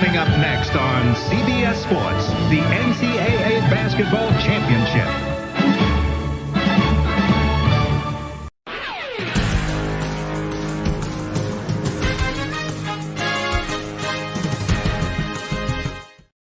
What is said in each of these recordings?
Coming up next on CBS Sports, the NCAA Basketball Championship.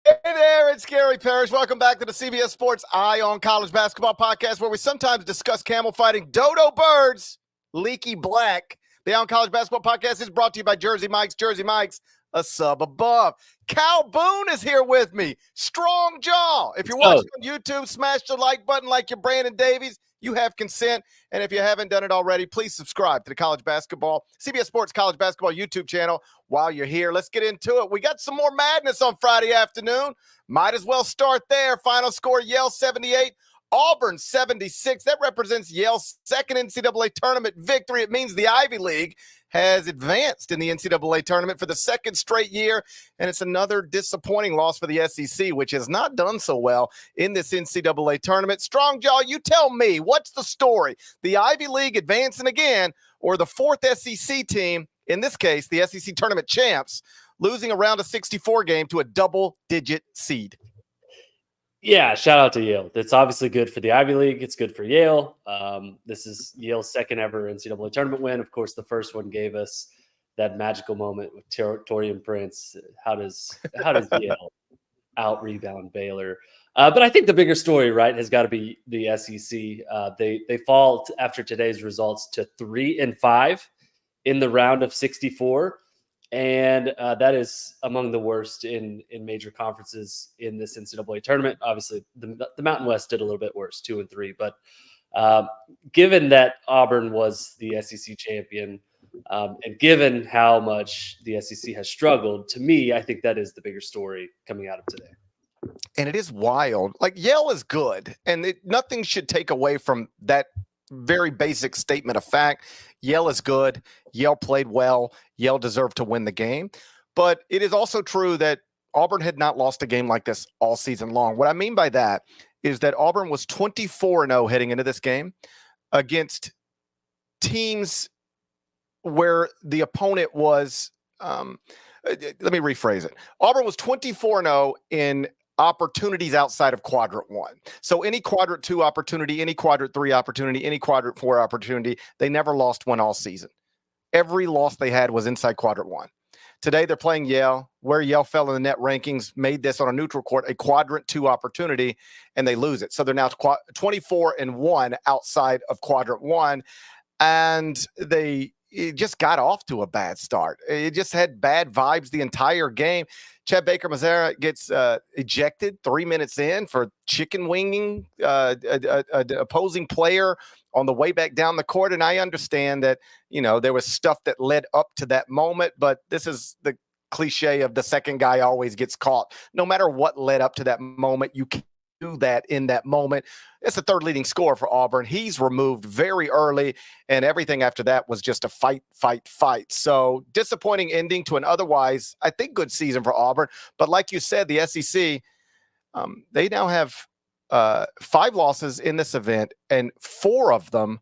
Hey there, it's Gary Parrish. Welcome back to the CBS Sports Eye on College Basketball podcast, where we sometimes discuss camel fighting, dodo birds, leaky black. The Eye on College Basketball podcast is brought to you by Jersey Mike's. Jersey Mike's, a sub above. Kyle Boone is here with me. Strong jaw. If you're watching on YouTube, smash the like button like you're Brandon Davies. You have consent. And if you haven't done it already, please subscribe to the College Basketball, CBS Sports College Basketball YouTube channel while you're here. Let's get into it. We got some more madness on Friday afternoon. Might as well start there. Final score, Yale 78, Auburn 76. That represents Yale's second NCAA tournament victory. It means the Ivy League has advanced in the NCAA tournament for the second straight year, and it's another disappointing loss for the SEC, which has not done so well in this NCAA tournament. Strong Jaw, you tell me, what's the story? The Ivy League advancing again, or the fourth SEC team, in this case, the SEC tournament champs, losing a round of 64 game to a double-digit seed? Yeah, shout out to Yale. That's obviously good for the Ivy League. It's good for Yale. This is Yale's second ever NCAA tournament win. Of course, the first one gave us that magical moment with Torian Prince. How does Yale out-rebound Baylor? But I think the bigger story, right, has got to be the SEC. They fall after today's results to 3-5 in the round of 64. And that is among the worst in major conferences in this NCAA tournament. Obviously, the Mountain West did a little bit worse, 2-3. But given that Auburn was the SEC champion, and given how much the SEC has struggled, to me, I think that is the bigger story coming out of today. And it is wild. Like, Yale is good, and nothing should take away from that very basic statement of fact. Yale is good. Yale played well. Yale deserved to win the game. But it is also true that Auburn had not lost a game like this all season long. What I mean by that is that Auburn was 24-0 heading into this game against teams where the opponent was let me rephrase it. Auburn was 24-0 in opportunities outside of quadrant one. So any quadrant two opportunity, any quadrant three opportunity, any quadrant four opportunity, they never lost one all season. Every loss they had was inside quadrant one. Today they're playing Yale, where Yale fell in the net rankings, made this on a neutral court a quadrant two opportunity, and they lose it. So they're now 24-1 outside of quadrant one, and it just got off to a bad start. It just had bad vibes the entire game. Chad Baker-Mazara gets ejected 3 minutes in for chicken winging an opposing player on the way back down the court. And I understand that, there was stuff that led up to that moment, but this is the cliche of the second guy always gets caught. No matter what led up to that moment, you can't do that in that moment. It's the third leading scorer for Auburn. He's removed very early, and everything after that was just a fight. So disappointing ending to an otherwise, I think, good season for Auburn. But like you said, the SEC, they now have 5 losses in this event, and 4 of them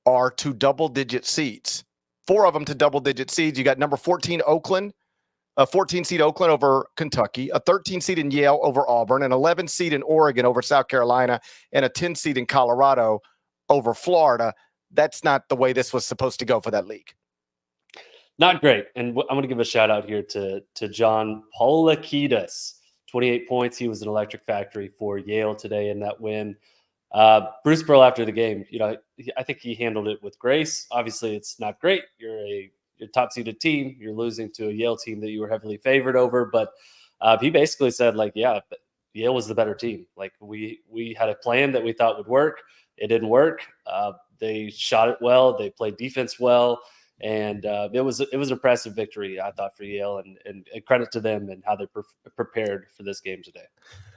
are to double-digit seeds. 4 of them to double-digit seeds. You got number 14 Oakland, a 14-seed Oakland over Kentucky, a 13-seed in Yale over Auburn, an 11-seed in Oregon over South Carolina, and a 10-seed in Colorado over Florida. That's not the way this was supposed to go for that league. Not great. And I'm going to give a shout-out here to John Polakidis. 28 points. He was an electric factory for Yale today in that win. Bruce Pearl, after the game, I think he handled it with grace. Obviously, it's not great. You're a top-seeded team. You're losing to a Yale team that you were heavily favored over. But he basically said, Yale was the better team. Like, we had a plan that we thought would work. It didn't work. They shot it well. They played defense well. And it was an impressive victory, I thought, for Yale, and credit to them and how they prepared for this game today.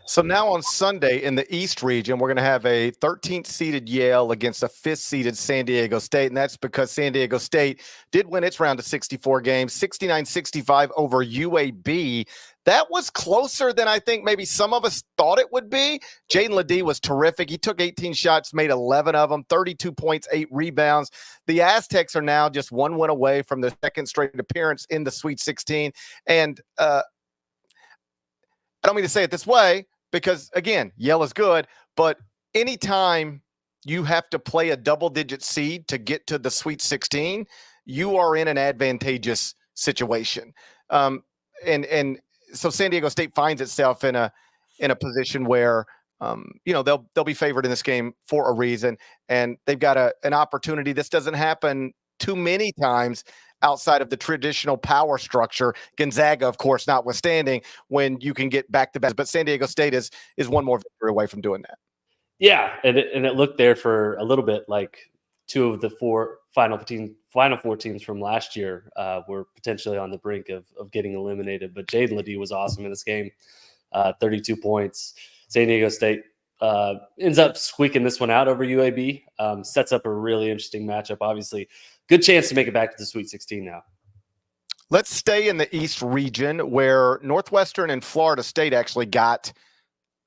So now on Sunday in the East region, we're going to have a 13th seeded Yale against a 5th seeded San Diego State. And that's because San Diego State did win its round of 64 games, 69-65 over UAB. That was closer than I think maybe some of us thought it would be. Jaden Ledee was terrific. He took 18 shots, made 11 of them, 32 points, 8 rebounds. The Aztecs are now just 1 win away from their second straight appearance in the Sweet 16. And I don't mean to say it this way because, again, Yale is good, but anytime you have to play a double-digit seed to get to the Sweet 16, you are in an advantageous situation. And so San Diego State finds itself in a position where they'll be favored in this game for a reason, and they've got an opportunity. This doesn't happen too many times outside of the traditional power structure. Gonzaga, of course, notwithstanding, when you can get back to back. But San Diego State is one more victory away from doing that. Yeah, and it looked there for a little bit like two of the final four teams from last year were potentially on the brink of getting eliminated. But Jaden Ledee was awesome in this game, 32 points. San Diego State ends up squeaking this one out over UAB, sets up a really interesting matchup. Obviously, good chance to make it back to the Sweet 16 now. Let's stay in the East region where Northwestern and Florida State actually got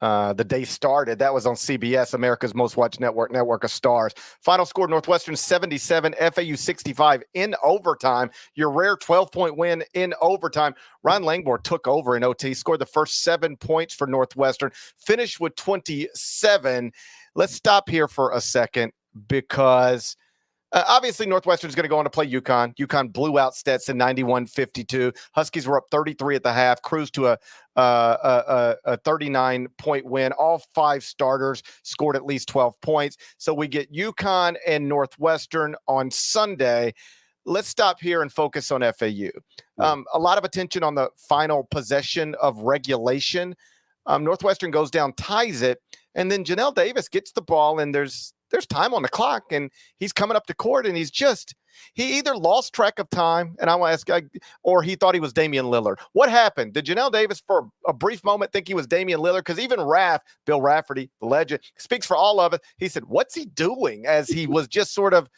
the day started. That was on CBS, America's Most Watched Network of Stars. Final score, Northwestern 77, FAU 65 in overtime. Your rare 12-point win in overtime. Ron Langborg took over in OT, scored the first 7 points for Northwestern, finished with 27. Let's stop here for a second because obviously Northwestern is going to go on to play UConn. UConn blew out Stetson 91-52. Huskies were up 33 at the half, cruised to a 39-point win. All 5 starters scored at least 12 points. So we get UConn and Northwestern on Sunday. Let's stop here and focus on FAU. A lot of attention on the final possession of regulation. Northwestern goes down, ties it, and then Janelle Davis gets the ball, and there's time on the clock, and he's coming up to court, and he either lost track of time, and I want to ask, or he thought he was Damian Lillard. What happened? Did Janelle Davis for a brief moment think he was Damian Lillard? Because even Bill Rafferty, the legend, speaks for all of it. He said, what's he doing? As he was just sort of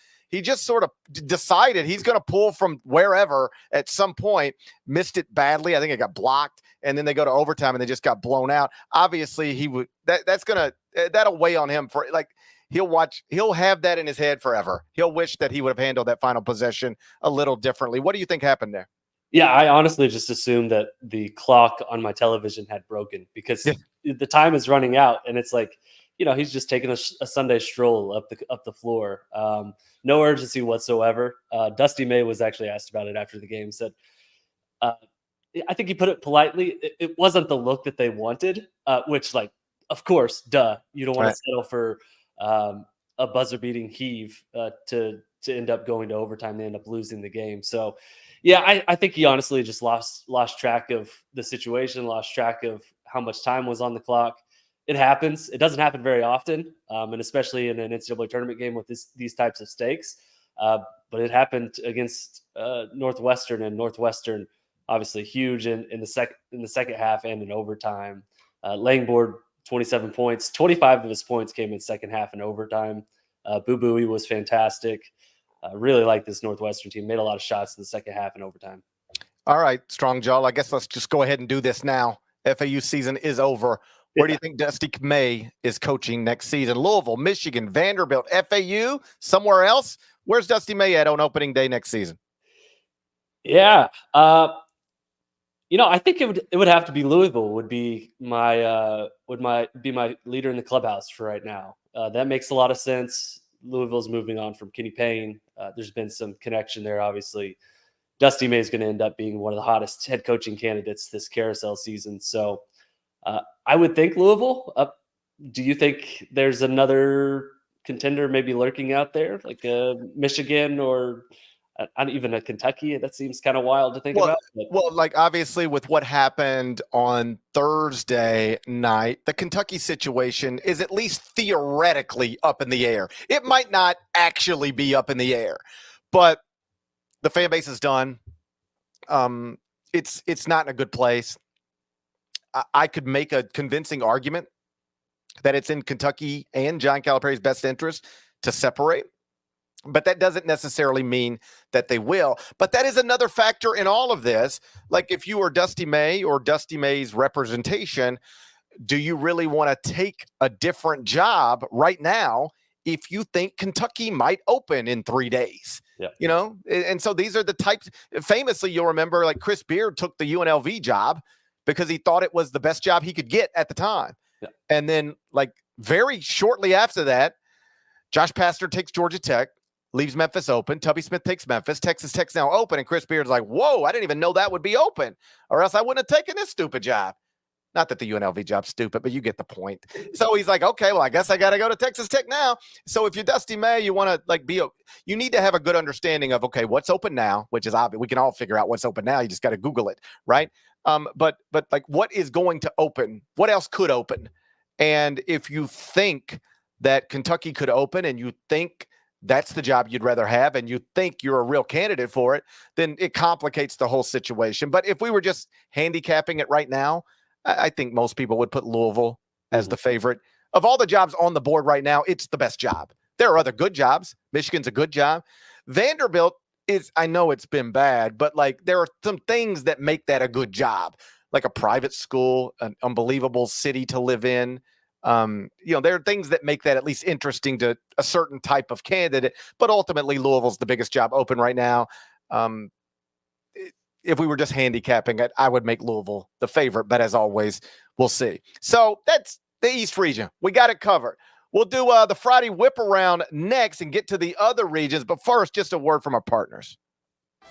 decided he's going to pull from wherever at some point, missed it badly. I think it got blocked, and then they go to overtime, and they just got blown out. Obviously, that'll weigh on him for like, he'll have that in his head forever. He'll wish that he would have handled that final possession a little differently. What do you think happened there? Yeah, I honestly just assumed that the clock on my television had broken because the time is running out, and it's like, he's just taking a Sunday stroll up the floor. No urgency whatsoever. Dusty May was actually asked about it after the game, said, I think he put it politely. It wasn't the look that they wanted, which, like, of course, you don't want to settle for a buzzer-beating heave to end up going to overtime. They end up losing the game. So, yeah, I think he honestly just lost track of the situation, lost track of how much time was on the clock. It happens. It doesn't happen very often, and especially in an NCAA tournament game with these types of stakes. But it happened against Northwestern, and Northwestern obviously huge in the second half and in overtime. Langborg, 27 points. 25 of his points came in second half and overtime. Boo Buie was fantastic. Really like this Northwestern team. Made a lot of shots in the second half and overtime. All right, Strong Jaw. I guess let's just go ahead and do this now. FAU season is over. Where do you think Dusty May is coaching next season? Louisville, Michigan, Vanderbilt, FAU, somewhere else? Where's Dusty May at on opening day next season? Yeah. I think it would have to be Louisville would be my leader in the clubhouse for right now. That makes a lot of sense. Louisville's moving on from Kenny Payne. There's been some connection there, obviously. Dusty May is going to end up being one of the hottest head coaching candidates this carousel season. So I would think Louisville. Do you think there's another contender maybe lurking out there, like Michigan or even a Kentucky? That seems kind of wild to think about. Well, like obviously with what happened on Thursday night, the Kentucky situation is at least theoretically up in the air. It might not actually be up in the air, but the fan base is done. It's not in a good place. I could make a convincing argument that it's in Kentucky and John Calipari's best interest to separate. But that doesn't necessarily mean that they will. But that is another factor in all of this. Like if you are Dusty May or Dusty May's representation, do you really want to take a different job right now if you think Kentucky might open in 3 days? Yeah. And so these are the types. Famously, you'll remember like Chris Beard took the UNLV job because he thought it was the best job he could get at the time. Yeah. And then, like, very shortly after that, Josh Pastner takes Georgia Tech, leaves Memphis open. Tubby Smith takes Memphis. Texas Tech's now open. And Chris Beard's like, whoa, I didn't even know that would be open, or else I wouldn't have taken this stupid job. Not that the UNLV job's stupid, but you get the point. So he's like, okay, well, I guess I got to go to Texas Tech now. So if you're Dusty May, you want to like you need to have a good understanding of, okay, what's open now, which is obvious. We can all figure out what's open now. You just got to Google it, right? But like, what is going to open? What else could open? And if you think that Kentucky could open and you think that's the job you'd rather have and you think you're a real candidate for it, then it complicates the whole situation. But if we were just handicapping it right now, I think most people would put Louisville as the favorite. Of all the jobs on the board right now, it's the best job. There are other good jobs. Michigan's a good job. Vanderbilt is, I know it's been bad, but like there are some things that make that a good job, like a private school, an unbelievable city to live in. There are things that make that at least interesting to a certain type of candidate, but ultimately Louisville's the biggest job open right now. If we were just handicapping it, I would make Louisville the favorite, but as always, we'll see. So that's the East region. We got it covered. We'll do the Friday whip around next and get to the other regions. But first, just a word from our partners.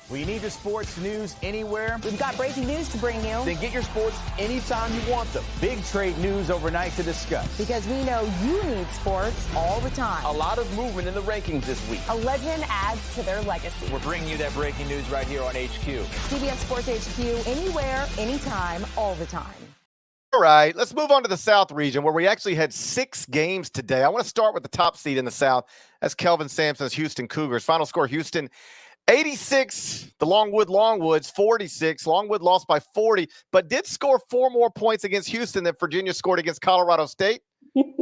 We need your sports news anywhere. We've got breaking news to bring you. Then get your sports anytime you want them. Big trade news overnight to discuss. Because we know you need sports all the time. A lot of movement in the rankings this week. A legend adds to their legacy. We're bringing you that breaking news right here on HQ. CBS Sports HQ, anywhere, anytime, all the time. All right, let's move on to the South region where we actually had 6 games today. I want to start with the top seed in the South. That's Kelvin Sampson's Houston Cougars. Final score, Houston 86, the Longwoods 46. Longwood lost by 40, but did score 4 more points against Houston than Virginia scored against Colorado State.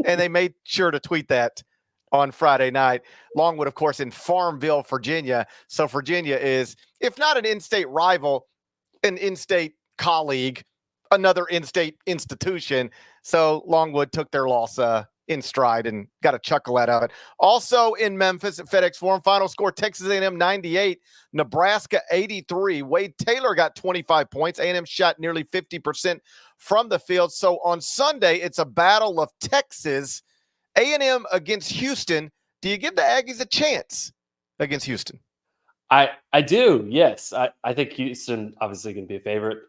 And they made sure to tweet that on Friday night. Longwood, of course, in Farmville, Virginia. So Virginia is, if not an in-state rival, an in-state colleague, another in-state institution. So Longwood took their loss in stride and got a chuckle out of it. Also in Memphis at FedEx Forum, final score, Texas A&M 98, Nebraska 83. Wade Taylor got 25 points. A&M shot nearly 50% from the field. So on Sunday, it's a battle of Texas, A&M against Houston. Do you give the Aggies a chance against Houston? I do, yes. I think Houston obviously going to be a favorite.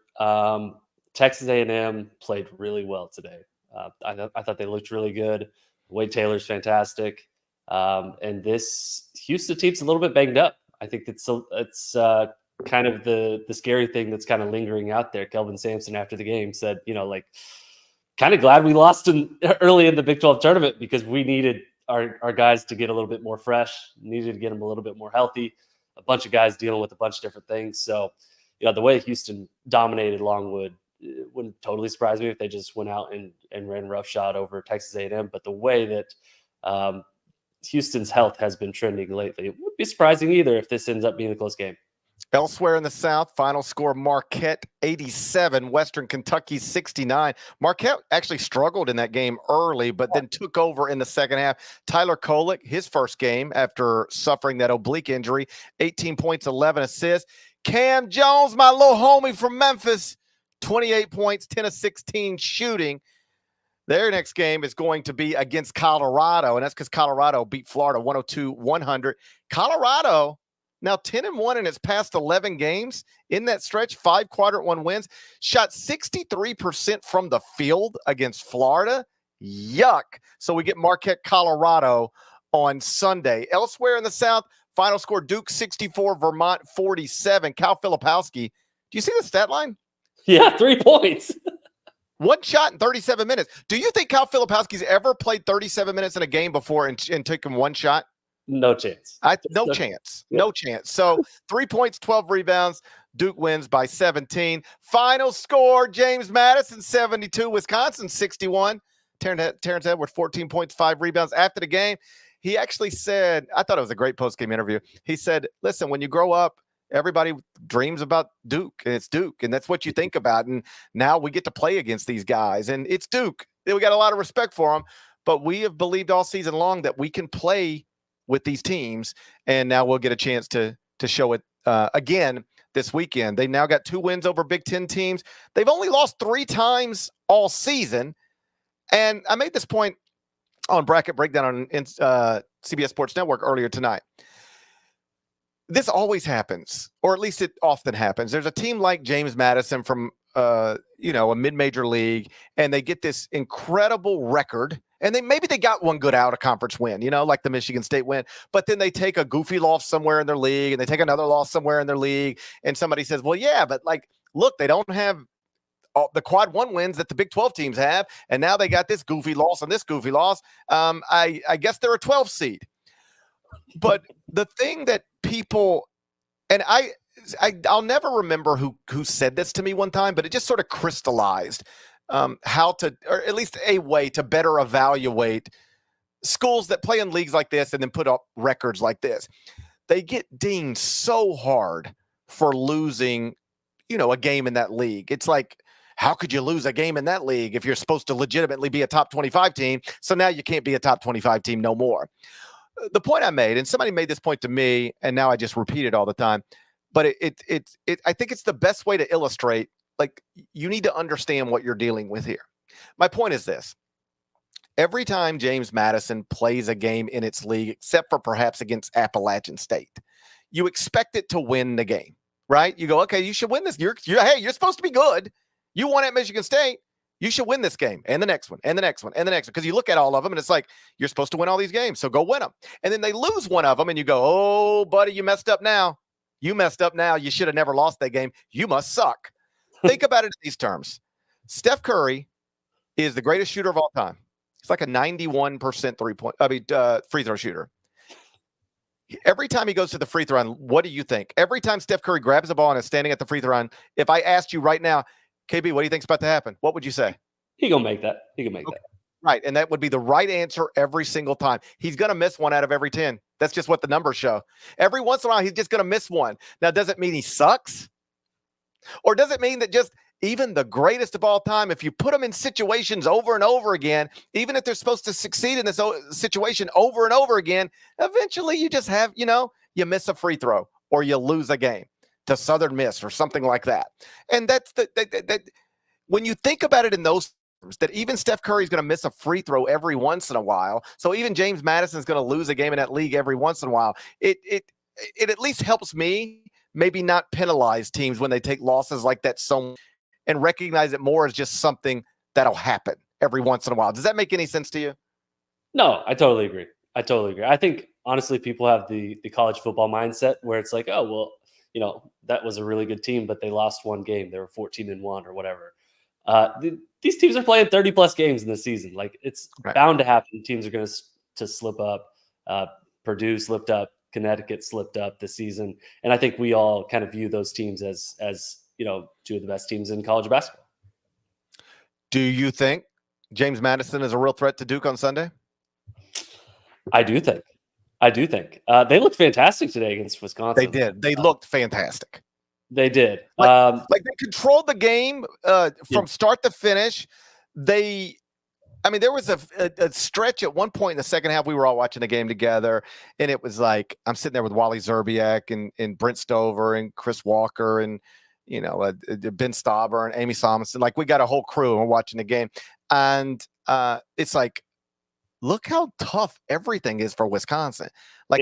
Texas A&M played really well today. I thought they looked really good. Wade Taylor's fantastic. And this Houston team's a little bit banged up. I think it's kind of the scary thing that's kind of lingering out there. Kelvin Sampson after the game said, kind of glad we lost early in the Big 12 tournament because we needed our guys to get a little bit more fresh, needed to get them a little bit more healthy. A bunch of guys dealing with a bunch of different things. So, the way Houston dominated Longwood, it wouldn't totally surprise me if they just went out and ran roughshod over Texas A&M. But the way that Houston's health has been trending lately, it wouldn't be surprising either if this ends up being a close game. Elsewhere in the South, final score, Marquette 87, Western Kentucky 69. Marquette actually struggled in that game early, but then took over in the second half. Tyler Kolek, his first game after suffering that oblique injury, 18 points, 11 assists. Cam Jones, my little homie from Memphis, 28 points, 10 of 16 shooting. Their next game is going to be against Colorado, and that's because Colorado beat Florida 102-100. Colorado now 10-1 in its past 11 games. In that stretch, 5 quadrant one wins. Shot 63% from the field against Florida. Yuck. So we get Marquette, Colorado on Sunday. Elsewhere in the South, final score, Duke 64, Vermont 47. Cal Filipowski, do you see the stat line? Yeah, 3 points. 1 shot in 37 minutes. Do you think Cal Filipowski's ever played 37 minutes in a game before and taken 1 shot? No chance. No chance. So 3 points, 12 rebounds. Duke wins by 17. Final score, James Madison 72, Wisconsin 61. Terrence Edwards 14 points, 5 rebounds. After the game, he actually said, I thought it was a great post-game interview. He said, listen, when you grow up, everybody dreams about Duke, and it's Duke, and that's what you think about. And now we get to play against these guys, and it's Duke. We got a lot of respect for them, but we have believed all season long that we can play with these teams, and now we'll get a chance to show it again this weekend. They now got 2 wins over Big Ten teams. They've only lost 3 times all season. And I made this point on Bracket Breakdown on CBS Sports Network earlier tonight. This always happens, or at least it often happens. There's a team like James Madison from a mid-major league, and they get this incredible record, and maybe they got one good out-of-conference win, like the Michigan State win, but then they take a goofy loss somewhere in their league, and they take another loss somewhere in their league, and somebody says, well, yeah, but look, they don't have the quad 1 wins that the Big 12 teams have, and now they got this goofy loss and this goofy loss. I guess they're a 12 seed. But the thing that people, and I'll never remember who said this to me one time, but it just sort of crystallized how to, or at least a way to better evaluate schools that play in leagues like this and then put up records like this. They get dinged so hard for losing, a game in that league. It's like, how could you lose a game in that league if you're supposed to legitimately be a top 25 team? So now you can't be a top 25 team no more. The point I made, and somebody made this point to me, and now I just repeat it all the time, but I think it's the best way to illustrate, you need to understand what you're dealing with here. My point is this. Every time James Madison plays a game in its league, except for perhaps against Appalachian State, you expect it to win the game, right? You go, okay, you should win this. You're supposed to be good. You won at Michigan State. You should win this game and the next one and the next one and the next one, because you look at all of them and it's like, you're supposed to win all these games, so go win them. And then they lose one of them and you go, oh, buddy, you messed up now. You messed up now. You should have never lost that game. You must suck. Think about it in these terms. Steph Curry is the greatest shooter of all time. He's like a 91% free throw shooter. Every time he goes to the free throw line, what do you think? Every time Steph Curry grabs the ball and is standing at the free throw line, if I asked you right now, KB, what do you think's about to happen? What would you say? He gonna make that. He can make that. Right, and that would be the right answer every single time. He's going to miss 1 out of every 10. That's just what the numbers show. Every once in a while, he's just going to miss 1. Now, does it mean he sucks? Or does it mean that just even the greatest of all time, if you put them in situations over and over again, even if they're supposed to succeed in this situation over and over again, eventually you just have, you miss a free throw or you lose a game to Southern Miss or something like that. And that's that when you think about it in those terms, that even Steph Curry is going to miss a free throw every once in a while. So even James Madison is going to lose a game in that league every once in a while. It at least helps me maybe not penalize teams when they take losses like that and recognize it more as just something that'll happen every once in a while. Does that make any sense to you? No, I totally agree. I think honestly, people have the college football mindset where it's like, oh, well, that was a really good team, but they lost 1 game. They were 14-1 or whatever. These teams are playing 30 plus games in the season. It's bound to happen. Teams are going to slip up. Purdue slipped up. Connecticut slipped up this season. And I think we all kind of view those teams as 2 of the best teams in college basketball. Do you think James Madison is a real threat to Duke on Sunday? I do think. They looked fantastic today against Wisconsin. They did. They looked fantastic. They did. They controlled the game from start to finish. There was a stretch at one point in the second half. We were all watching the game together, and it was like I'm sitting there with Wally Zerbiak and Brent Stover and Chris Walker and Ben Stauber and Amy Somerson. We got a whole crew and we're watching the game, and it's like, look how tough everything is for Wisconsin.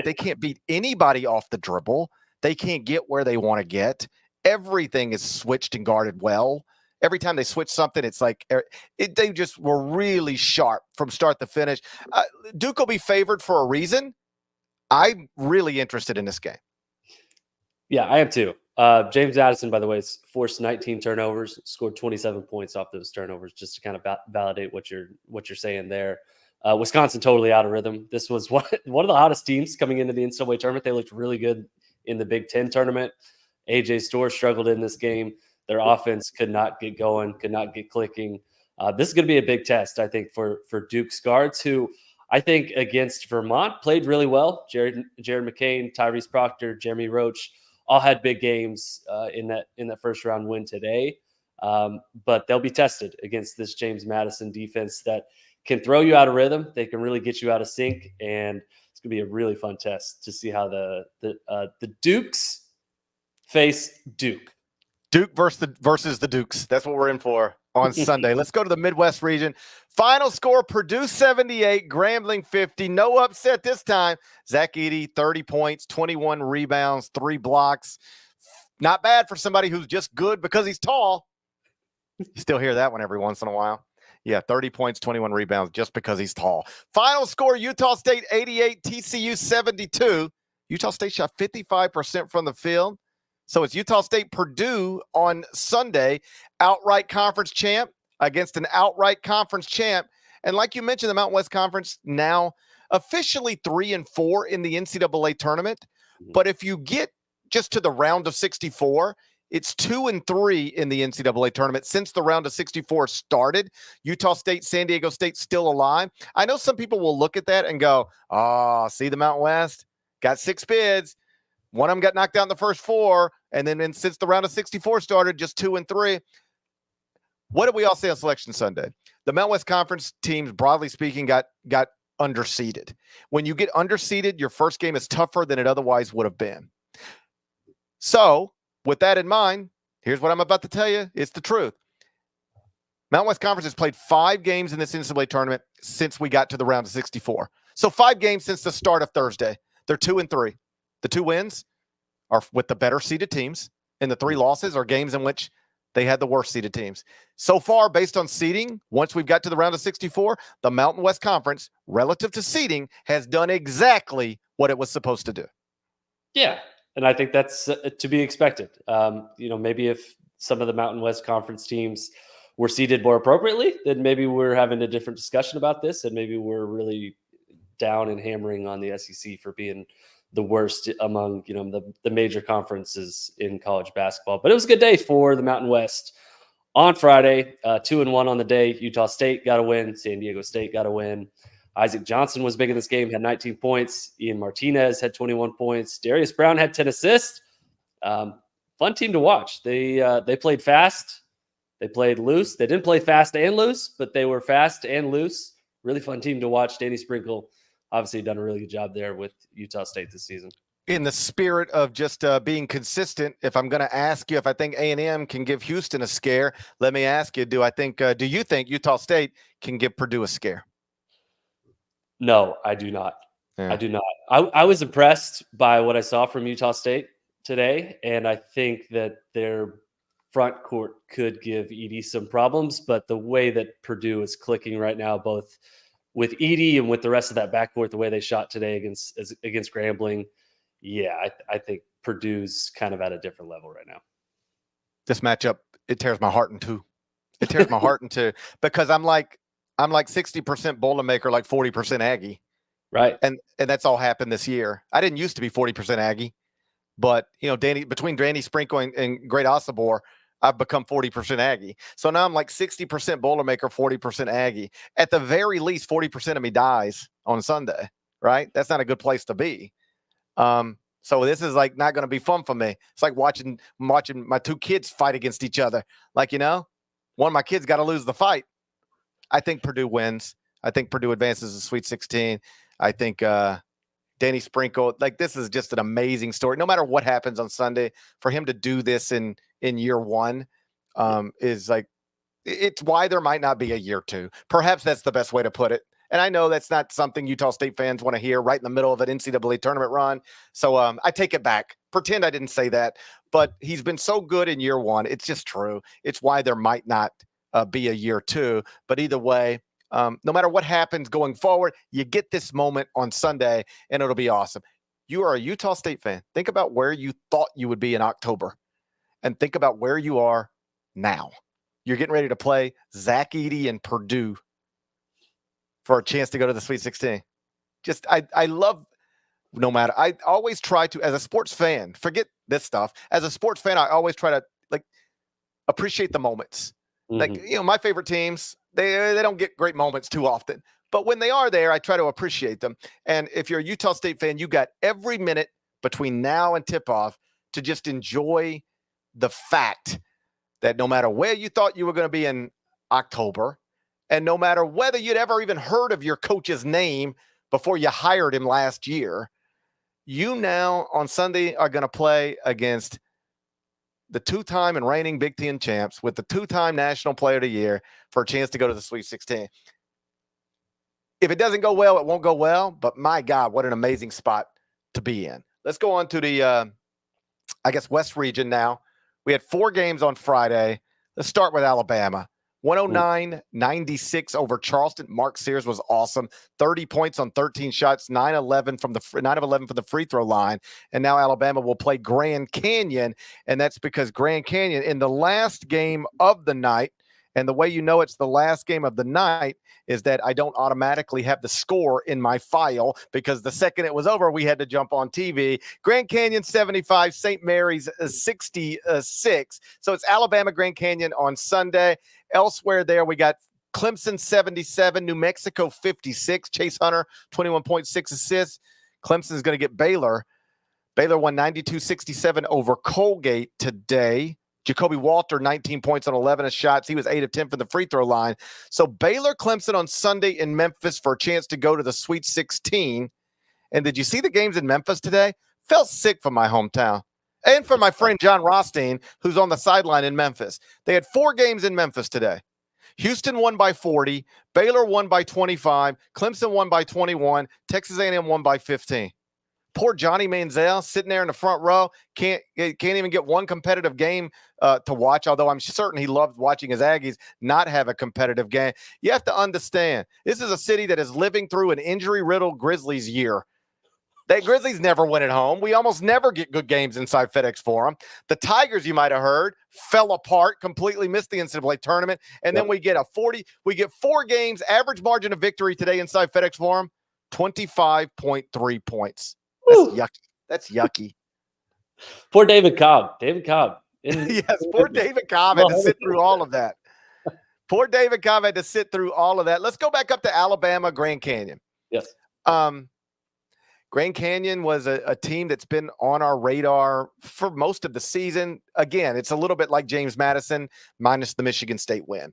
They can't beat anybody off the dribble. They can't get where they want to get. Everything is switched and guarded well. Every time they switch something, it's like they just were really sharp from start to finish. Duke will be favored for a reason. I'm really interested in this game. Yeah, I am too. James Madison, by the way, forced 19 turnovers, scored 27 points off those turnovers, just to kind of validate what you're saying there. Wisconsin totally out of rhythm. This was one of the hottest teams coming into the NCAA tournament. They looked really good in the Big Ten tournament. AJ Storr struggled in this game. Their offense could not get going, could not get clicking. This is going to be a big test, I think, for Duke's guards, who I think against Vermont played really well. Jared McCain, Tyrese Proctor, Jeremy Roach all had big games in that first round win today. But they'll be tested against this James Madison defense that can throw you out of rhythm. They can really get you out of sync, and it's going to be a really fun test to see how the Dukes face Duke. Duke versus the Dukes. That's what we're in for on Sunday. Let's go to the Midwest region. Final score, Purdue 78, Grambling 50. No upset this time. Zach Edey, 30 points, 21 rebounds, 3 blocks. Not bad for somebody who's just good because he's tall. You still hear that one every once in a while. Yeah, 30 points, 21 rebounds just because he's tall. Final score, Utah State 88, TCU 72. Utah State shot 55% from the field. So it's Utah State Purdue on Sunday, outright conference champ against an outright conference champ. And like you mentioned, the Mountain West Conference now officially 3-4 in the NCAA tournament. But if you get just to the round of 64, it's 2-3 in the NCAA tournament since the round of 64 started. Utah State, San Diego State still alive. I know some people will look at that and go, oh, see the Mountain West? Got 6 bids. One of them got knocked out in the first 4. And then since the round of 64 started, just 2-3. What did we all say on Selection Sunday? The Mountain West Conference teams, broadly speaking, got underseeded. When you get underseeded, your first game is tougher than it otherwise would have been. So with that in mind, here's what I'm about to tell you. It's the truth. Mountain West Conference has played 5 games in this NCAA tournament since we got to the round of 64. So 5 games since the start of Thursday. They're 2-3. The 2 wins are with the better seeded teams, and the 3 losses are games in which they had the worst seeded teams. So far, based on seeding, once we've got to the round of 64, the Mountain West Conference, relative to seeding, has done exactly what it was supposed to do. Yeah, and I think that's to be expected. Maybe if some of the Mountain West Conference teams were seeded more appropriately, then maybe we're having a different discussion about this, and maybe we're really down and hammering on the SEC for being the worst among the major conferences in college basketball. But it was a good day for the Mountain West on Friday. 2-1 on the day. Utah State got a win. San Diego State got a win. Isaac Johnson was big in this game, had 19 points. Ian Martinez had 21 points. Darius Brown had 10 assists. Fun team to watch. They played fast. They played loose. They didn't play fast and loose, but they were fast and loose. Really fun team to watch. Danny Sprinkle obviously done a really good job there with Utah State this season. In the spirit of just being consistent, if I'm going to ask you if I think A&M can give Houston a scare, let me ask you, do you think Utah State can give Purdue a scare? No, I do not. Yeah. I do not. I was impressed by what I saw from Utah State today, and I think that their front court could give Edey some problems, but the way that Purdue is clicking right now, both with Edey and with the rest of that backcourt, the way they shot today against Grambling, I think Purdue's kind of at a different level right now. This matchup, it tears my heart in two. It tears my heart in two because I'm like 60% Boilermaker, like 40% Aggie. Right. And that's all happened this year. I didn't used to be 40% Aggie, but between Danny Sprinkle and Great Osobor, I've become 40% Aggie. So now I'm like 60% Boilermaker, 40% Aggie. At the very least, 40% of me dies on Sunday, right? That's not a good place to be. So this is like not going to be fun for me. It's like watching my 2 kids fight against each other. Like, one of my kids got to lose the fight. I think Purdue wins. I think Purdue advances to Sweet 16. I think Danny Sprinkle, this is just an amazing story. No matter what happens on Sunday, for him to do this in year 1 is it's why there might not be a year 2. Perhaps that's the best way to put it. And I know that's not something Utah State fans want to hear right in the middle of an NCAA tournament run. So I take it back. Pretend I didn't say that. But he's been so good in year 1. It's just true. It's why there might not be a year 2. But either way, no matter what happens going forward, you get this moment on Sunday, and it'll be awesome. You are a Utah State fan. Think about where you thought you would be in October, and think about where you are now. You're getting ready to play Zach Edey and Purdue for a chance to go to the Sweet 16. Just, I love, I always try to, as a sports fan, forget this stuff. As a sports fan, I always try to appreciate the moments. Mm-hmm. My favorite teams, they don't get great moments too often, but when they are there, I try to appreciate them. And if you're a Utah State fan, you got every minute between now and tip-off to just enjoy the fact that no matter where you thought you were going to be in October, and no matter whether you'd ever even heard of your coach's name before you hired him last year, you now on Sunday are going to play against the two-time and reigning Big Ten champs with the two-time National Player of the Year for a chance to go to the Sweet 16. If it doesn't go well, it won't go well. But my God, what an amazing spot to be in. Let's go on to the, West region now. We had 4 games on Friday. Let's start with Alabama. 109-96 over Charleston. Mark Sears was awesome. 30 points on 13 shots, 9 of 11 from the free throw line. And now Alabama will play Grand Canyon, and that's because Grand Canyon in the last game of the night, and the way you know it's the last game of the night is that I don't automatically have the score in my file because the second it was over, we had to jump on TV. Grand Canyon 75, St. Mary's 66. So it's Alabama Grand Canyon on Sunday. Elsewhere there, we got Clemson 77, New Mexico 56. Chase Hunter, 21.6 assists. Clemson is going to get Baylor. Baylor won 92-67 over Colgate today. Jacoby Walter, 19 points on 11 shots. He was 8 of 10 from the free throw line. So Baylor Clemson on Sunday in Memphis for a chance to go to the Sweet 16. And did you see the games in Memphis today? Felt sick for my hometown. And for my friend John Rothstein, who's on the sideline in Memphis. They had 4 games in Memphis today. Houston won by 40. Baylor won by 25. Clemson won by 21. Texas A&M won by 15. Poor Johnny Manziel sitting there in the front row. Can't even get one competitive game to watch, although I'm certain he loved watching his Aggies not have a competitive game. You have to understand, this is a city that is living through an injury-riddled Grizzlies year. The Grizzlies never win at home. We almost never get good games inside FedEx Forum. The Tigers, you might have heard, fell apart, completely missed the NCAA tournament, and then we get 4 games, average margin of victory today inside FedEx Forum, 25.3 points. That's yucky. That's yucky. Poor David Cobb. Yes, poor David Cobb had to sit through all of that. Poor David Cobb had to sit through all of that. Let's go back up to Alabama, Grand Canyon. Yes. Grand Canyon was a team that's been on our radar for most of the season. Again, it's a little bit like James Madison minus the Michigan State win.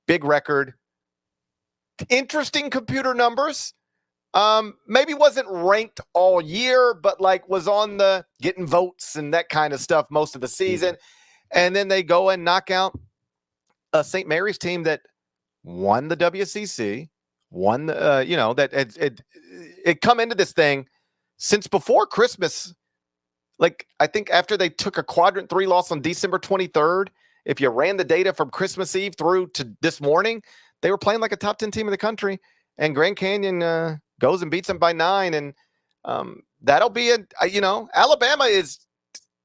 Big record. Interesting computer numbers. Maybe wasn't ranked all year, but was on the getting votes and that kind of stuff most of the season. And then they go and knock out a St. Mary's team that won the WCC, won the, it come into this thing since before Christmas. I think after they took a quadrant 3 loss on December 23rd, if you ran the data from Christmas Eve through to this morning, they were playing like a top 10 team in the country. And Grand Canyon goes and beats them by 9. And that'll be Alabama is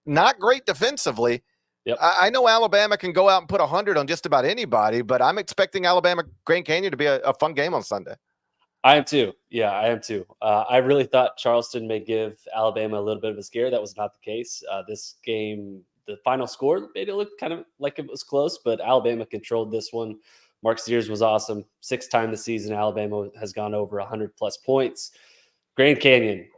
not great defensively. Yep. I know Alabama can go out and put 100 on just about anybody, but I'm expecting Alabama Grand Canyon to be a fun game on Sunday. I am too. Yeah, I am too. I really thought Charleston may give Alabama a little bit of a scare. That was not the case. This game, the final score made it look kind of like it was close, but Alabama controlled this one. Mark Sears was awesome. 6th time this season, Alabama has gone over 100-plus points. Grand Canyon,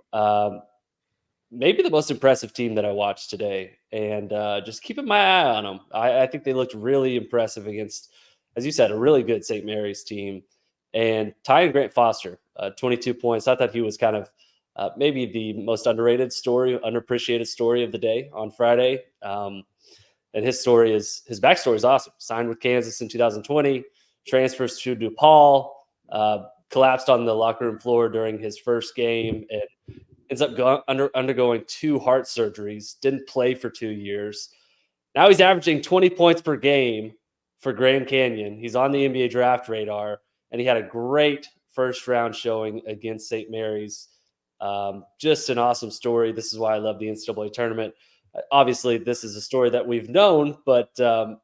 maybe the most impressive team that I watched today. And just keeping my eye on them. I think they looked really impressive against, as you said, a really good St. Mary's team. And Ty Grant Foster, 22 points. I thought he was kind of maybe the most underappreciated story of the day on Friday. And his backstory is awesome. Signed with Kansas in 2020, transfers to DePaul, collapsed on the locker room floor during his first game, and ends up undergoing 2 heart surgeries, didn't play for 2 years. Now he's averaging 20 points per game for Grand Canyon. He's on the NBA draft radar, and he had a great first-round showing against St. Mary's. Just an awesome story. This is why I love the NCAA tournament. Obviously, this is a story that we've known, but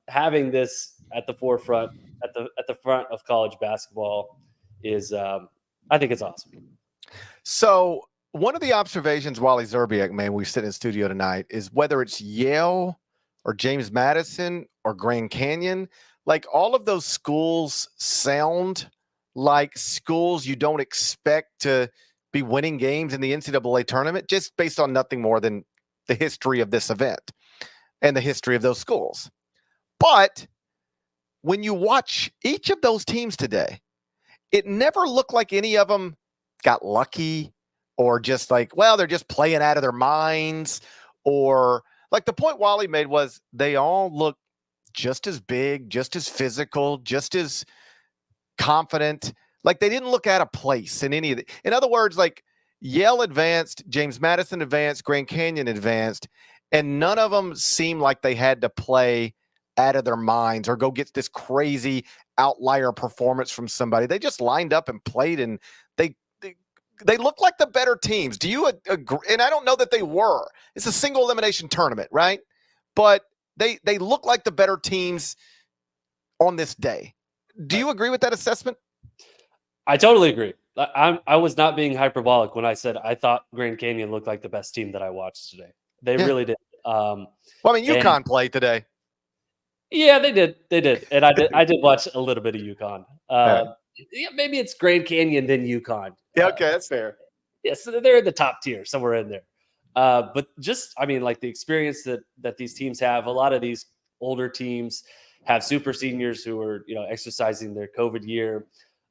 having this at the forefront, at the front of college basketball is, I think it's awesome. So one of the observations Wally Zerbiak made when we sit in the studio tonight is whether it's Yale or James Madison or Grand Canyon, all of those schools sound like schools you don't expect to be winning games in the NCAA tournament, just based on nothing more than the history of this event and the history of those schools. But when you watch each of those teams today, it never looked like any of them got lucky or just they're just playing out of their minds, or Like the point Wally made was they all look just as big, just as physical, just as confident. Like they didn't look out of place in any of it. In other words, like Yale advanced, James Madison advanced, Grand Canyon advanced, and none of them seemed like they had to play out of their minds or go get this crazy outlier performance from somebody. They just lined up and played, and they look like the better teams. Do you agree? And I don't know that they were. It's a single elimination tournament, right? But they look like the better teams on this day. Do you agree with that assessment? I totally agree. I was not being hyperbolic when I said I thought Grand Canyon looked like the best team that I watched today. They really did. Well, I mean, UConn played today. Yeah, they did. They did. And I did watch a little bit of UConn. Yeah, maybe it's Grand Canyon, then UConn. Yeah, okay, that's fair. Yeah, so they're in the top tier, somewhere in there. But just, I mean, like the experience that these teams have, a lot of these older teams have super seniors who are, exercising their COVID year.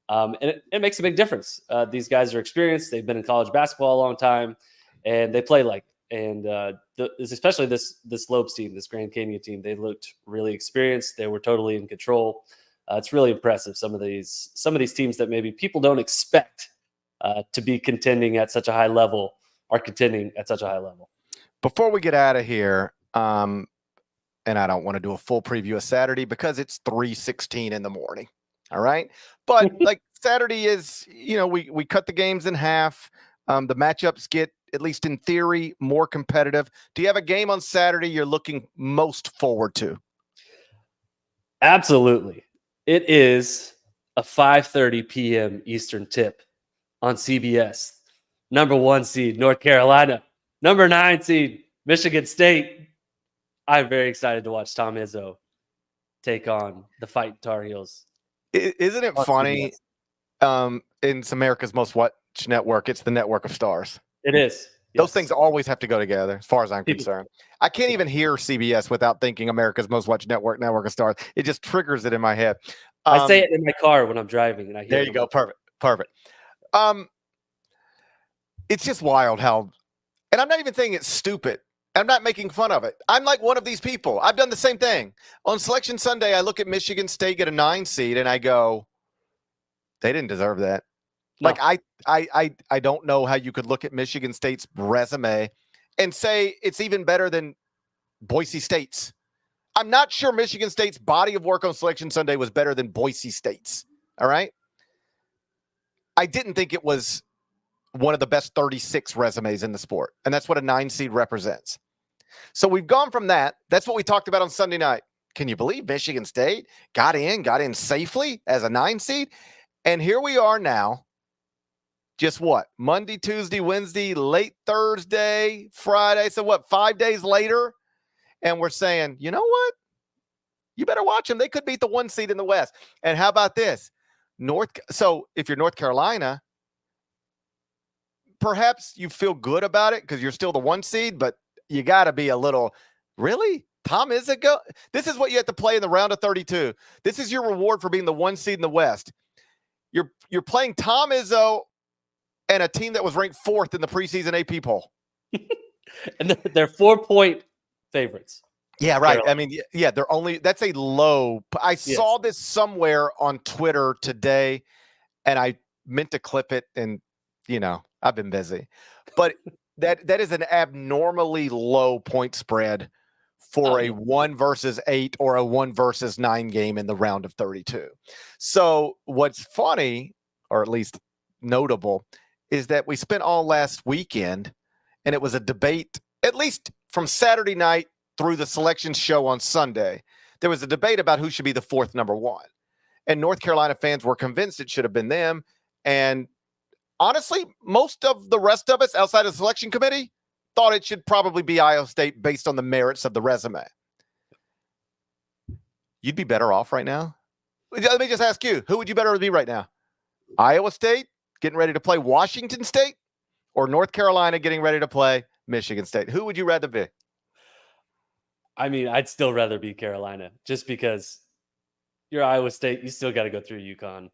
And it makes a big difference. These guys are experienced. They've been in college basketball a long time, and they play like. And especially this Lopes team, this Grand Canyon team, they looked really experienced. They were totally in control. It's really impressive. Some of these teams that maybe people don't expect to be contending at such a high level are contending at such a high level. Before we get out of here, and I don't want to do a full preview of Saturday because it's 3:16 in the morning. All right. But like Saturday is, we cut the games in half. The matchups get, at least in theory, more competitive. Do you have a game on Saturday you're looking most forward to? Absolutely. It is a 5:30 p.m. Eastern tip on CBS. Number 1 seed, North Carolina. Number 9 seed, Michigan State. I'm very excited to watch Tom Izzo take on the Fighting Tar Heels. Isn't it funny? It's America's Most Watched Network. It's the network of stars. It is. Those things always have to go together, as far as I'm concerned. I can't even hear CBS without thinking America's Most Watched Network of stars. It just triggers it in my head. I say it in my car when I'm driving, and I hear. There you go. Perfect. It's just wild how, and I'm not even saying it's stupid. I'm not making fun of it. I'm like one of these people. I've done the same thing. On Selection Sunday, I look at Michigan State get a 9 seed, and I go, they didn't deserve that. No. Like I don't know how you could look at Michigan State's resume and say it's even better than Boise State's. I'm not sure Michigan State's body of work on Selection Sunday was better than Boise State's. All right. I didn't think it was one of the best 36 resumes in the sport. And that's what a 9 seed represents. So we've gone from that. That's what we talked about on Sunday night. Can you believe Michigan State got in safely as a 9 seed? And here we are now. Just what? Monday, Tuesday, Wednesday, late Thursday, Friday. So what? 5 days later. And we're saying, you know what? You better watch them. They could beat the 1 seed in the West. And how about this? So if you're North Carolina, perhaps you feel good about it because you're still the 1 seed, but you got to be a little, really? Tom Izzo? This is what you have to play in the round of 32. This is your reward for being the 1 seed in the West. You're playing Tom Izzo and a team that was ranked 4th in the preseason AP poll. And they're 4-point favorites. Yeah, right. Carolina. I mean, yeah, that's a low. I saw this somewhere on Twitter today, and I meant to clip it, and, I've been busy. But that is an abnormally low point spread for a 1 versus 8 or a 1 versus 9 game in the round of 32. So what's funny, or at least notable, is that we spent all last weekend, and it was a debate, at least from Saturday night through the selection show on Sunday. There was a debate about who should be the 4th number 1. And North Carolina fans were convinced it should have been them. And honestly, most of the rest of us outside of the selection committee thought it should probably be Iowa State based on the merits of the resume. You'd be better off right now. Let me just ask you, who would you better be right now? Iowa State getting ready to play Washington State, or North Carolina getting ready to play Michigan State? Who would you rather be? I mean, I'd still rather be Carolina, just because you're Iowa State. You still got to go through UConn.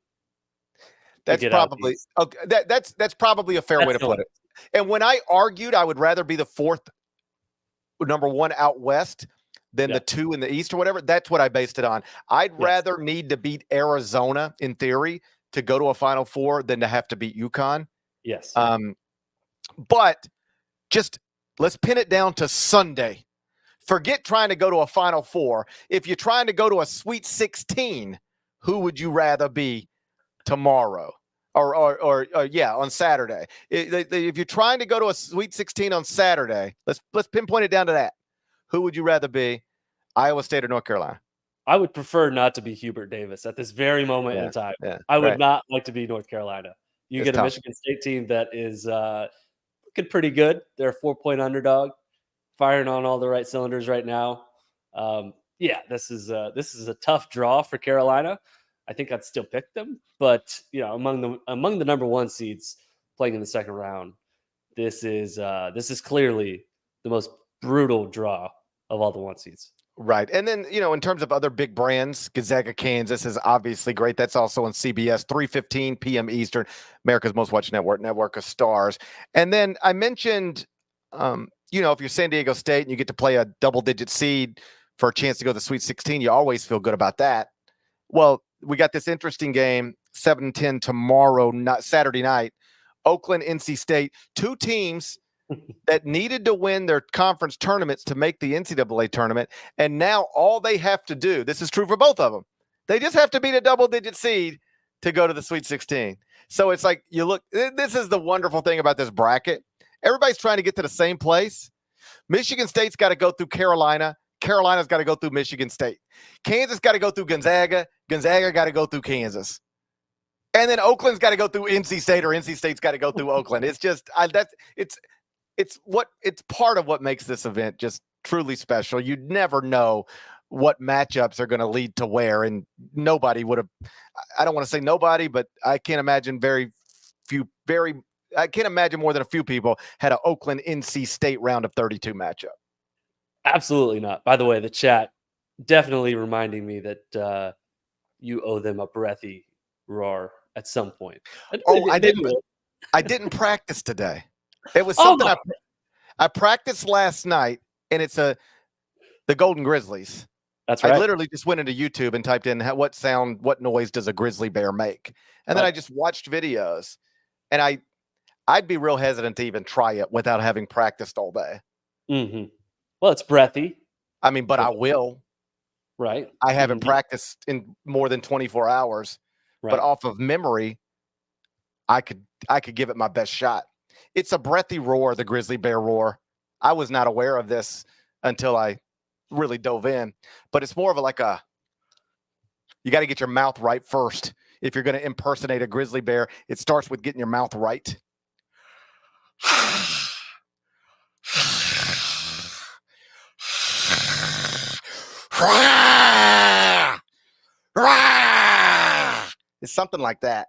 That's probably okay. That's probably a fair way to put it. And when I argued I would rather be the 4th number one out west than the 2 in the East or whatever. That's what I based it on. I'd rather need to beat Arizona in theory to go to a Final Four than to have to beat UConn. Yes. But just let's pin it down to Sunday. Forget trying to go to a Final Four. If you're trying to go to a Sweet 16, who would you rather be tomorrow? Or on Saturday. If you're trying to go to a Sweet 16 on Saturday, let's pinpoint it down to that. Who would you rather be, Iowa State or North Carolina? I would prefer not to be Hubert Davis at this very moment in time. I would not like to be North Carolina. You get a Michigan State team that is looking pretty good. They're a 4-point underdog, firing on all the right cylinders right now. This is a tough draw for Carolina. I think I'd still pick them, but among the number 1 seeds playing in the second round, this is clearly the most brutal draw of all the 1 seeds. Right. And then, in terms of other big brands, Gonzaga, Kansas is obviously great. That's also on CBS, 3:15 p.m. Eastern, America's Most Watched Network of Stars. And then I mentioned, if you're San Diego State and you get to play a double-digit seed for a chance to go to the Sweet 16, you always feel good about that. Well, we got this interesting game, 7-10 tomorrow, not Saturday night, Oakland, NC State, 2 teams that needed to win their conference tournaments to make the NCAA tournament. And now all they have to do, this is true for both of them, they just have to beat a double-digit seed to go to the Sweet 16. So it's like, this is the wonderful thing about this bracket. Everybody's trying to get to the same place. Michigan State's got to go through Carolina. Carolina's got to go through Michigan State. Kansas got to go through Gonzaga. Gonzaga got to go through Kansas. And then Oakland's got to go through NC State, or NC State's got to go through Oakland. It's just it's part of what makes this event just truly special. You'd never know what matchups are going to lead to where, and nobody would have. I don't want to say nobody, but I can't imagine I can't imagine more than a few people had an Oakland NC State round of 32 matchup. Absolutely not. By the way, the chat definitely reminding me that you owe them a breathy roar at some point. I didn't practice today. It was something I practiced last night, and it's the Golden Grizzlies. That's right. I literally just went into YouTube and typed in what noise does a grizzly bear make, and then I just watched videos, and I'd be real hesitant to even try it without having practiced all day. Mm-hmm. Well, it's breathy. I mean, but I will. Right. I haven't practiced in more than 24 hours, but off of memory, I could give it my best shot. It's a breathy roar, the grizzly bear roar. I was not aware of this until I really dove in, but it's more of you got to get your mouth right first. If you're going to impersonate a grizzly bear, it starts with getting your mouth right. It's something like that.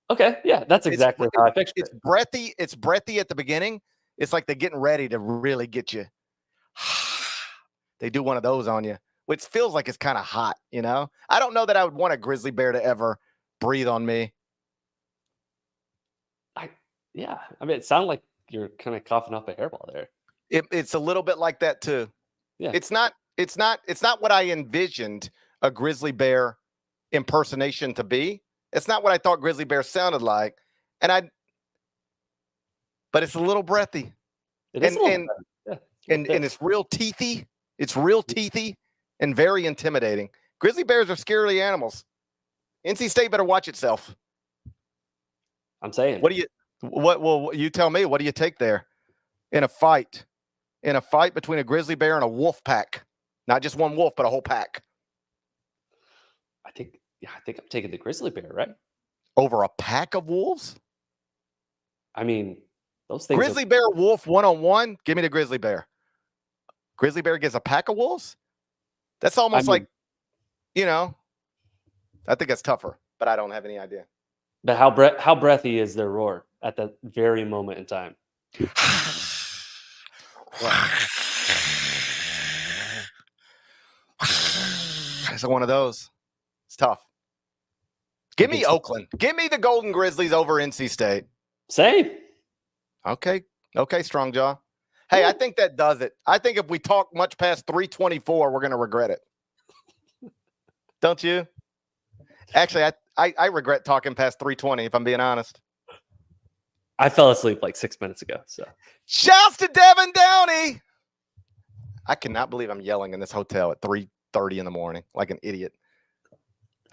Okay, yeah, that's exactly how I pictured it. It's breathy at the beginning. It's like they're getting ready to really get you. They do one of those on you, which feels like it's kind of hot, I don't know that I would want a grizzly bear to ever breathe on me. I mean, it sounded like you're kind of coughing up a hairball there. It's a little bit like that too. Yeah. It's not what I envisioned a grizzly bear impersonation to be. It's not what I thought grizzly bear sounded like. But it's a little breathy. It is and it's real teethy. It's real teethy and very intimidating. Grizzly bears are scary animals. NC State better watch itself. I'm saying. You tell me, what do you take there in a fight? In a fight between a grizzly bear and a wolf pack. Not just one wolf, but a whole pack. I think I'm taking the grizzly bear, right? Over a pack of wolves? I mean, those things. Grizzly bear, wolf, one-on-one? Give me the grizzly bear. Grizzly bear gets a pack of wolves? That's almost I think that's tougher, but I don't have any idea. But how breathy is their roar at that very moment in time? It's one of those. It's tough. Give me Oakland. Give me the Golden Grizzlies over NC State. Same. Okay, Strongjaw. Hey, I think that does it. I think if we talk much past 3:24, we're going to regret it. Don't you? Actually, I regret talking past 3:20, if I'm being honest. I fell asleep like 6 minutes ago. So shouts to Devin Downey. I cannot believe I'm yelling in this hotel at 3:30 in the morning like an idiot.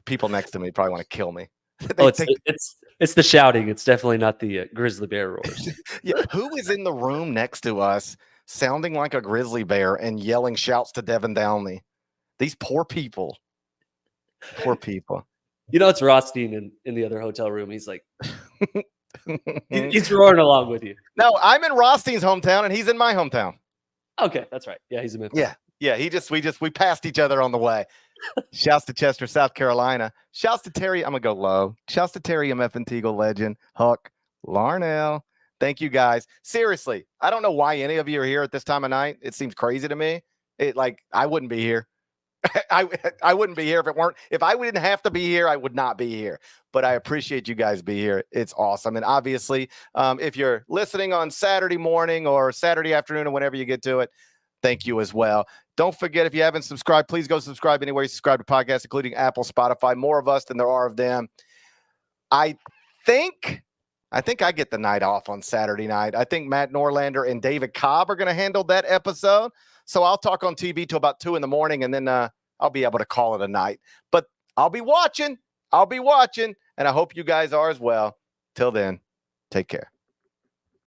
People next to me probably want to kill me. It's the shouting. It's definitely not the grizzly bear roars. Yeah, who is in the room next to us sounding like a grizzly bear and yelling shouts to Devin Downey? These poor people. Poor people. You know, it's Rothstein in the other hotel room. He's like, he's roaring along with you. No, I'm in Rothstein's hometown and he's in my hometown. Okay, that's right. Yeah, he's a Memphis. Yeah. We passed each other on the way. Shouts to Chester, South Carolina. Shouts to Terry. I'm gonna go low. Shouts to Terry MF and Teagle legend, Huck, Larnell. Thank you guys. Seriously, I don't know why any of you are here at this time of night. It seems crazy to me. I wouldn't be here. I wouldn't be here if I didn't have to be here, I would not be here. But I appreciate you guys be here. It's awesome. And obviously, if you're listening on Saturday morning or Saturday afternoon or whenever you get to it, thank you as well. Don't forget, if you haven't subscribed, please go subscribe anywhere you subscribe to podcasts, including Apple, Spotify. More of us than there are of them. I think I get the night off on Saturday night. I think Matt Norlander and David Cobb are going to handle that episode. So I'll talk on TV till about 2 a.m, and then I'll be able to call it a night. But I'll be watching, and I hope you guys are as well. Till then, take care.